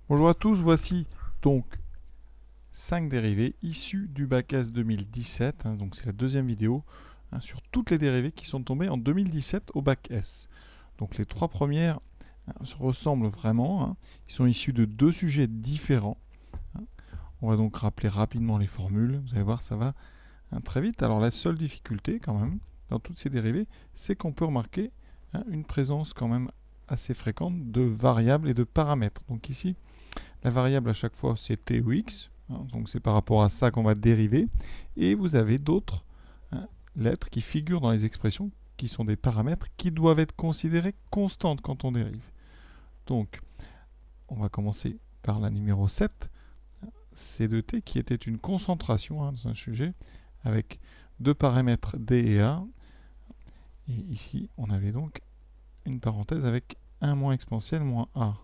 Bonjour à tous, voici donc 5 dérivés issus du bac S 2017. Donc c'est la deuxième vidéo sur toutes les dérivées qui sont tombées en 2017 au bac S. Donc les trois premières se ressemblent vraiment. Ils sont issus de deux sujets différents. On va donc rappeler rapidement les formules. Vous allez voir, ça va très vite. Alors la seule difficulté quand même dans toutes ces dérivées, c'est qu'on peut remarquer une présence quand même assez fréquente de variables et de paramètres. Donc ici, la variable à chaque fois c'est t ou x, donc c'est par rapport à ça qu'on va dériver. Et vous avez d'autres lettres qui figurent dans les expressions qui sont des paramètres qui doivent être considérées constantes quand on dérive. Donc on va commencer par la numéro 7, c de t, qui était une concentration dans un sujet avec deux paramètres d et a. Et ici on avait donc une parenthèse avec 1 moins exponentielle moins a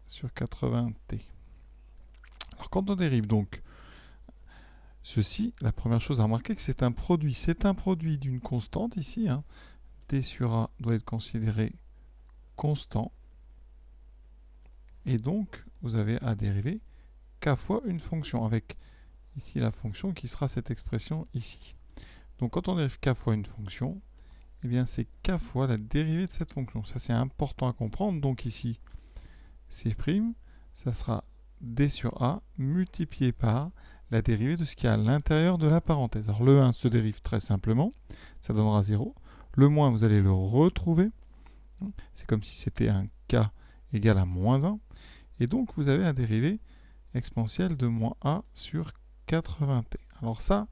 sur 80t. Alors quand on dérive donc ceci, la première chose à remarquer, c'est que c'est un produit. C'est un produit d'une constante ici. T sur A doit être considéré constant. Et donc, vous avez à dériver k fois une fonction, avec ici la fonction qui sera cette expression ici. Donc quand on dérive k fois une fonction, eh bien c'est k fois la dérivée de cette fonction. Ça c'est important à comprendre. Donc ici, c', ça sera d sur A multiplié par la dérivée de ce qui est à l'intérieur de la parenthèse. Alors le 1 se dérive très simplement, ça donnera 0. Le moins, vous allez le retrouver. C'est comme si c'était un k égal à moins 1. Et donc vous avez un dérivé exponentielle de moins a sur 80t. Alors ça,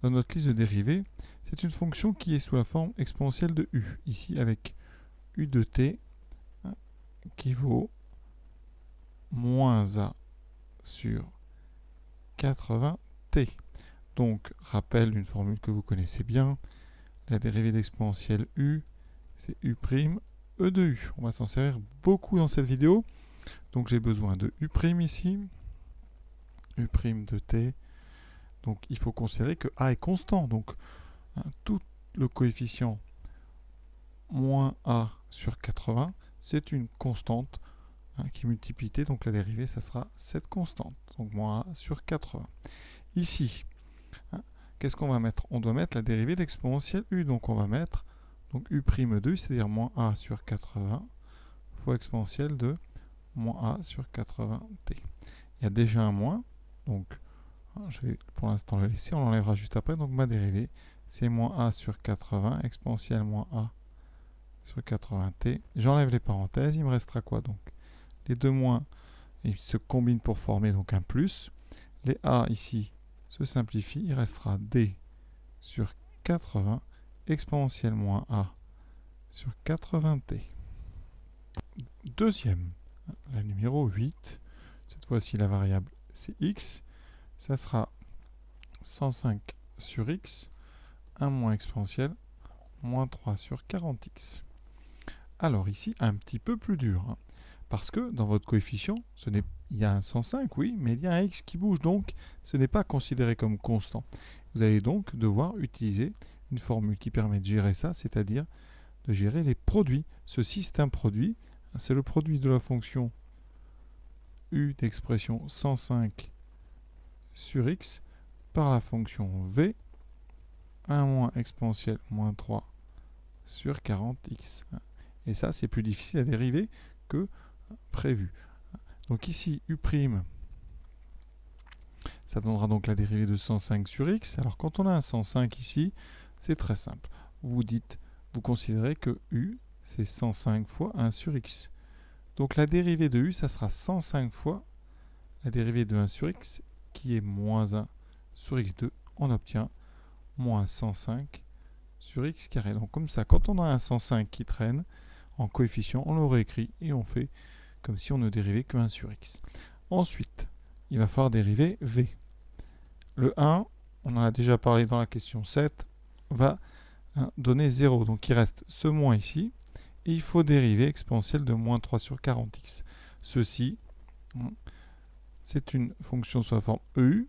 dans notre liste de dérivés, c'est une fonction qui est sous la forme exponentielle de u. Ici avec u de t qui vaut moins a sur 80t. Donc, rappel d'une formule que vous connaissez bien, la dérivée d'exponentielle u, c'est u', e de u. On va s'en servir beaucoup dans cette vidéo. Donc j'ai besoin de u' ici, u' de t. Donc il faut considérer que a est constant. Donc tout le coefficient moins a sur 80, c'est une constante qui multiplie t. Donc la dérivée, ça sera cette constante. Donc moins a sur 80. Ici, qu'est-ce qu'on va mettre? On doit mettre la dérivée d'exponentielle u. Donc on va mettre donc u' de u, c'est-à-dire moins a sur 80 fois exponentielle de moins a sur 80t. Il y a déjà un moins, donc je vais pour l'instant le laisser, on l'enlèvera juste après. Donc ma dérivée, c'est moins a sur 80 exponentielle moins a sur 80t. J'enlève les parenthèses, il me restera quoi donc? Les deux moins, ils se combinent pour former donc un plus. Les a ici se simplifient, il restera d sur 80 exponentielle moins a sur 80t. Deuxième, la numéro 8, cette fois-ci la variable c'est x, ça sera 105 sur x, 1 moins exponentielle, moins 3 sur 40x. Alors ici, un petit peu plus dur, parce que dans votre coefficient, il y a un 105, oui, mais il y a un x qui bouge, donc ce n'est pas considéré comme constant. Vous allez donc devoir utiliser une formule qui permet de gérer ça, c'est-à-dire de gérer les produits. Ceci, c'est un produit, c'est le produit de la fonction u d'expression 105 sur x par la fonction v, 1 moins exponentielle moins 3 sur 40x. Et ça, c'est plus difficile à dériver que prévu. Donc ici, u', ça donnera donc la dérivée de 105 sur x. Alors quand on a un 105 ici, c'est très simple. Vous considérez que u, c'est 105 fois 1 sur x. Donc la dérivée de u, ça sera 105 fois la dérivée de 1 sur x, qui est moins 1 sur x2. On obtient moins 105 sur x carré. Donc comme ça, quand on a un 105 qui traîne en coefficient, on le réécrit et on fait comme si on ne dérivait que 1 sur x. Ensuite, il va falloir dériver v. Le 1, on en a déjà parlé dans la question 7, va donner 0. Donc il reste ce moins ici. Et il faut dériver exponentielle de moins 3 sur 40x. Ceci, c'est une fonction sous la forme EU,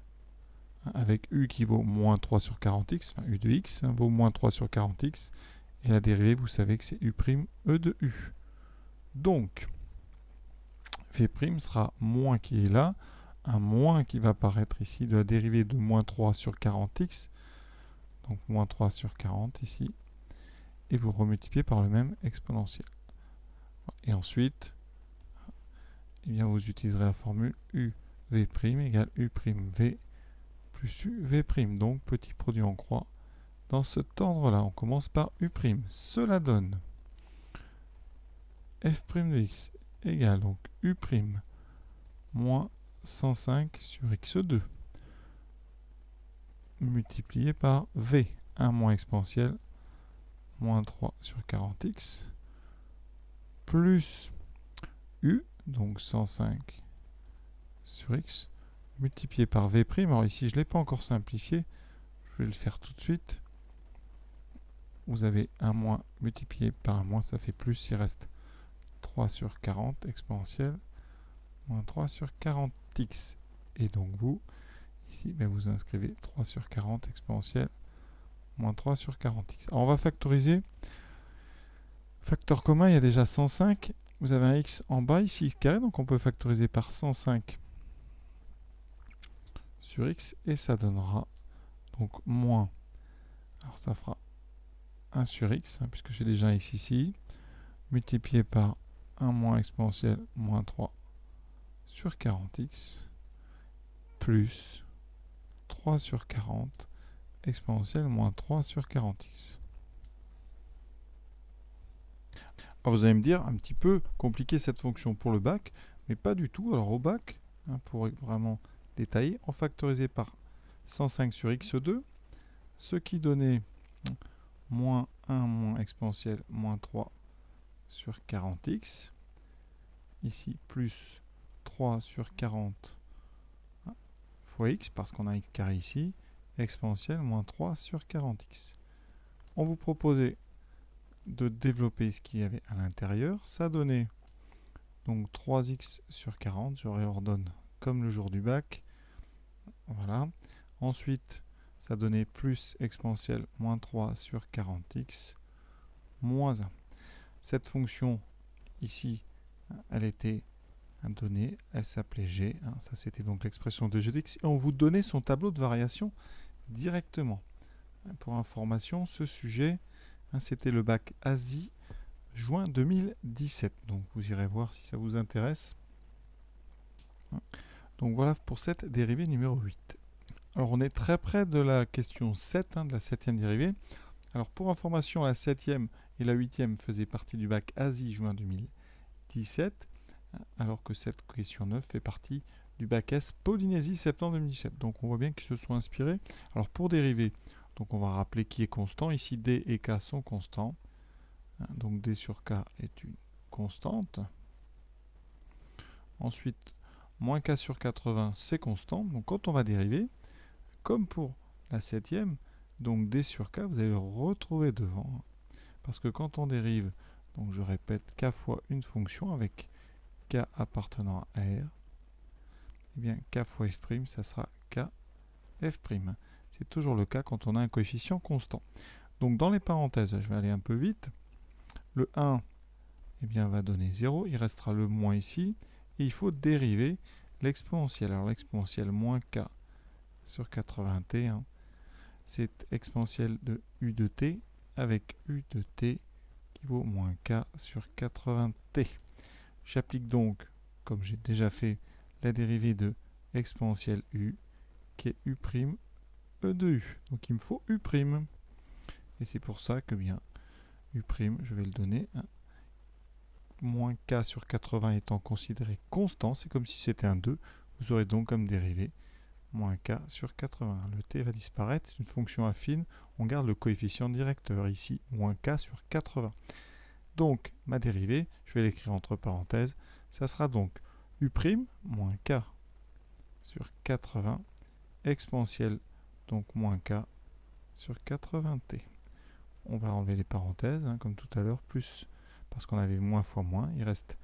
avec u qui vaut moins 3 sur 40x, enfin u de x vaut moins 3 sur 40x. Et la dérivée, vous savez que c'est u' e de u. Donc, v' sera moins qui est là, un moins qui va apparaître ici de la dérivée de moins 3 sur 40x, donc moins 3 sur 40 ici, et vous remultipliez par le même exponentiel. Et ensuite, eh bien, vous utiliserez la formule uv' égale u'v plus uv', donc petit produit en croix. Dans cet ordre-là, on commence par u'. Cela donne f' de x égale donc u' moins 105 sur x2 multiplié par v, 1 moins exponentielle moins 3 sur 40x plus u, donc 105 sur x multiplié par v'. Alors ici, je ne l'ai pas encore simplifié, je vais le faire tout de suite. Vous avez 1 moins multiplié par 1 moins, ça fait plus, il reste 3 sur 40 exponentielle moins 3 sur 40x. Et donc vous, ici, ben vous inscrivez 3 sur 40 exponentielle moins 3 sur 40x. Alors on va factoriser. Facteur commun, il y a déjà 105. Vous avez un x en bas ici, x carré, donc on peut factoriser par 105 sur x et ça donnera donc moins. Alors ça fera 1 sur x, hein, puisque j'ai déjà un x ici, multiplié par 1 moins exponentielle moins 3 sur 40x, plus 3 sur 40 exponentielle moins 3 sur 40x. Alors vous allez me dire, un petit peu compliqué cette fonction pour le bac, mais pas du tout. Alors au bac, hein, pour vraiment détailler, on factorisait par 105 sur x2, ce qui donnait moins 1 moins exponentielle moins 3 sur 40x. Ici, plus 3 sur 40 fois x, parce qu'on a un x carré ici, exponentielle moins 3 sur 40x. On vous proposait de développer ce qu'il y avait à l'intérieur. Ça donnait donc 3x sur 40. Je réordonne comme le jour du bac. Voilà. Ensuite, ça donnait plus exponentielle moins 3 sur 40x moins 1. Cette fonction ici, elle était donnée, elle s'appelait g. Hein, ça, c'était donc l'expression de g d'x. Et on vous donnait son tableau de variation directement. Pour information, ce sujet, hein, c'était le bac Asie, juin 2017. Donc vous irez voir si ça vous intéresse. Donc voilà pour cette dérivée numéro 8. Alors on est très près de la question 7, hein, de la 7e dérivée. Alors pour information, la 7e et la 8e faisaient partie du bac Asie, juin 2017, alors que cette question 9 fait partie du bac S Polynésie, septembre 2017. Donc on voit bien qu'ils se sont inspirés. Alors pour dériver, donc on va rappeler qui est constant. Ici D et K sont constants. Donc D sur K est une constante. Ensuite, moins K sur 80, c'est constant. Donc quand on va dériver, comme pour la 7e, donc D sur K, vous allez le retrouver devant. Parce que quand on dérive, donc je répète, K fois une fonction avec K appartenant à R, eh bien K fois F', ça sera K F'. C'est toujours le cas quand on a un coefficient constant. Donc dans les parenthèses, je vais aller un peu vite. Le 1 eh bien, va donner 0, il restera le moins ici, et il faut dériver l'exponentielle. Alors l'exponentielle moins k sur 80t, hein, c'est exponentielle de u de t avec u de t qui vaut moins k sur 80t. J'applique donc, comme j'ai déjà fait, la dérivée de exponentielle u, qui est u' e de u. Donc il me faut u'. Et c'est pour ça que bien u', je vais le donner, hein, moins k sur 80 étant considéré constant, c'est comme si c'était un 2, vous aurez donc comme dérivée moins k sur 80. Le t va disparaître, c'est une fonction affine, on garde le coefficient directeur, ici moins k sur 80. Donc ma dérivée, je vais l'écrire entre parenthèses, ça sera donc u' moins k sur 80 exponentielle, donc moins k sur 80t. On va enlever les parenthèses, hein, comme tout à l'heure, plus parce qu'on avait moins fois moins. Il reste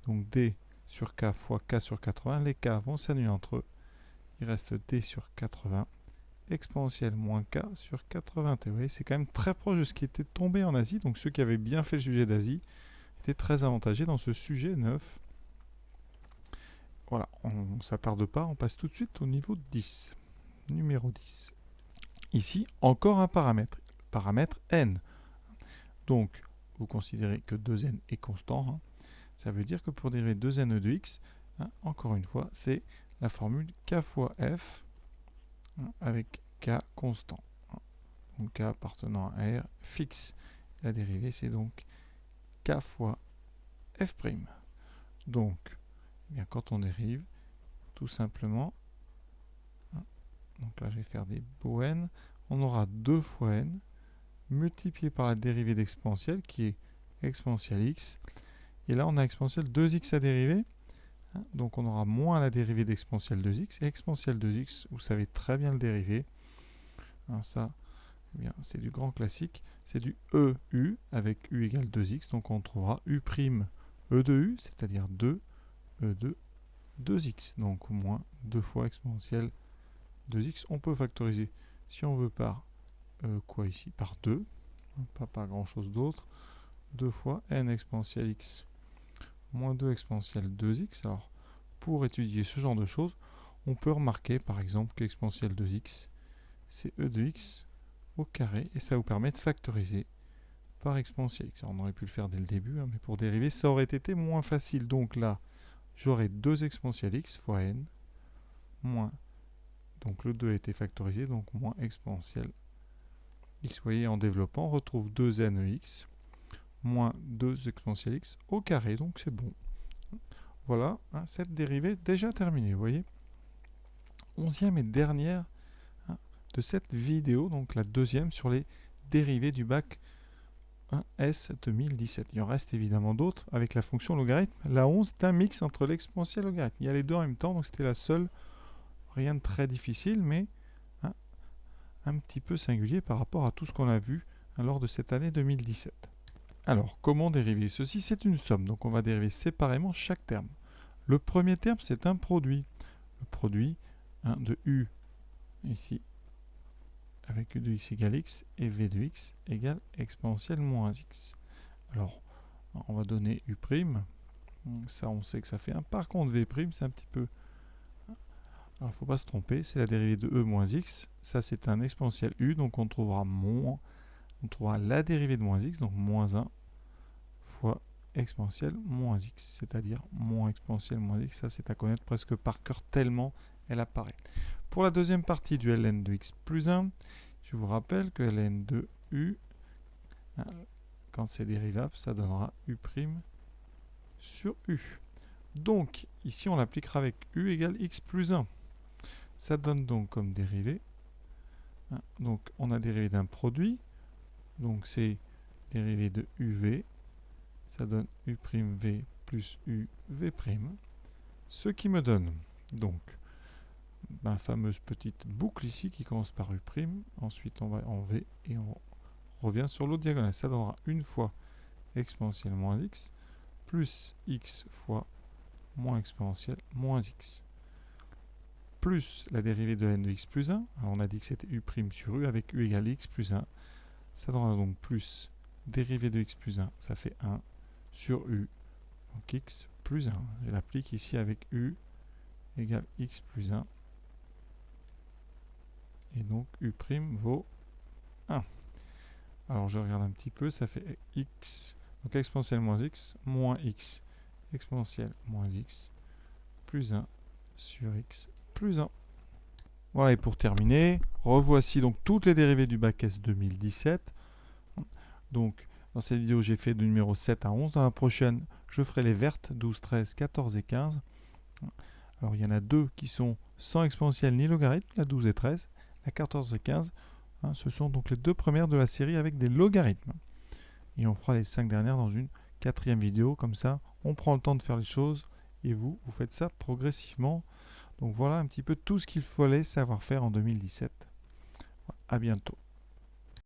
donc d sur k fois k sur 80. Les k vont s'annuler entre eux. Il reste d sur 80 exponentielle moins k sur 80t. Vous voyez, c'est quand même très proche de ce qui était tombé en Asie. Donc ceux qui avaient bien fait le sujet d'Asie étaient très avantagés dans ce sujet 9. voilà, on ne s'attarde pas, on passe tout de suite au niveau 10. Numéro 10. Ici, encore un paramètre n. Donc, vous considérez que 2n est constant. Hein. Ça veut dire que pour dériver 2n de x, hein, encore une fois, c'est la formule k fois f hein, avec k constant. Hein. Donc k appartenant à R fixe. La dérivée, c'est donc k fois f'. Donc, eh bien, quand on dérive, tout simplement, hein, donc là je vais faire des beaux n, on aura 2 fois n multiplié par la dérivée d'exponentielle qui est exponentielle x. Et là on a exponentielle 2x à dériver. Hein, donc on aura moins la dérivée d'exponentielle 2x. Et exponentielle 2x, vous savez très bien le dériver. Hein, ça, eh bien, c'est du grand classique. C'est du EU avec u égale 2x. Donc on trouvera u' e de u, c'est-à-dire 2 e de 2x. Donc au moins 2 fois exponentielle 2x. On peut factoriser si on veut par quoi ici? Par 2, pas par grand chose d'autre. 2 fois n exponentielle x moins 2 exponentielle 2x. Alors, pour étudier ce genre de choses, on peut remarquer par exemple qu'exponentielle 2x, c'est e de x au carré, et ça vous permet de factoriser par exponentielle x. Alors, on aurait pu le faire dès le début, hein, mais pour dériver, ça aurait été moins facile. Donc là, j'aurai 2 exponentielle x fois n, moins, donc le 2 a été factorisé, donc moins exponentielle x. Vous voyez, en développant, on retrouve 2nx moins 2 exponentielle x au carré, donc c'est bon. Voilà, hein, cette dérivée déjà terminée, vous voyez. 11e et dernière hein, de cette vidéo, donc la deuxième sur les dérivées du bac 1S 2017. Il en reste évidemment d'autres avec la fonction logarithme. La 11 est un mix entre l'exponentielle et le logarithme. Il y a les deux en même temps, donc c'était la seule. Rien de très difficile, mais hein, un petit peu singulier par rapport à tout ce qu'on a vu hein, lors de cette année 2017. Alors, comment dériver? Ceci, c'est une somme, donc on va dériver séparément chaque terme. Le premier terme, c'est un produit. Le produit hein, de u, ici, avec u de x égale x, et v de x égale exponentielle moins x. Alors, on va donner u'. Ça, on sait que ça fait 1. Par contre, v', c'est un petit peu... Alors, il ne faut pas se tromper, c'est la dérivée de e moins x. Ça, c'est un exponentiel u, donc on trouvera moins... On trouvera la dérivée de moins x, donc moins 1 fois exponentielle moins x, c'est-à-dire moins exponentielle moins x. Ça, c'est à connaître presque par cœur tellement elle apparaît. Pour la deuxième partie du ln de x plus 1, je vous rappelle que ln de u, quand c'est dérivable, ça donnera u' sur u. Donc, ici, on l'appliquera avec u égale x plus 1. Ça donne donc comme dérivée, hein, donc on a dérivé d'un produit, donc c'est dérivé de uv, ça donne u'v plus uv', ce qui me donne donc ma fameuse petite boucle ici qui commence par u', ensuite on va en v et on revient sur l'autre diagonale. Ça donnera une fois exponentielle moins x plus x fois moins exponentielle moins x plus la dérivée de n de x plus 1. Alors on a dit que c'était u' sur u avec u égale x plus 1. Ça donnera donc plus dérivée de x plus 1, ça fait 1 sur u, donc x plus 1. Je l'applique ici avec u égale x plus 1. Et donc u' vaut 1. Alors je regarde un petit peu, ça fait x, donc exponentielle moins x exponentielle moins x plus 1 sur x plus 1. Voilà, et pour terminer, revoici donc toutes les dérivées du bac S 2017. Donc dans cette vidéo, j'ai fait du numéro 7 à 11. Dans la prochaine, je ferai les vertes 12, 13, 14 et 15. Alors il y en a deux qui sont sans exponentielle ni logarithme, la 12 et 13. La 14 et 15, hein, ce sont donc les deux premières de la série avec des logarithmes. Et on fera les 5 dernières dans une 4e vidéo. Comme ça, on prend le temps de faire les choses et vous faites ça progressivement. Donc voilà un petit peu tout ce qu'il fallait savoir faire en 2017. À bientôt.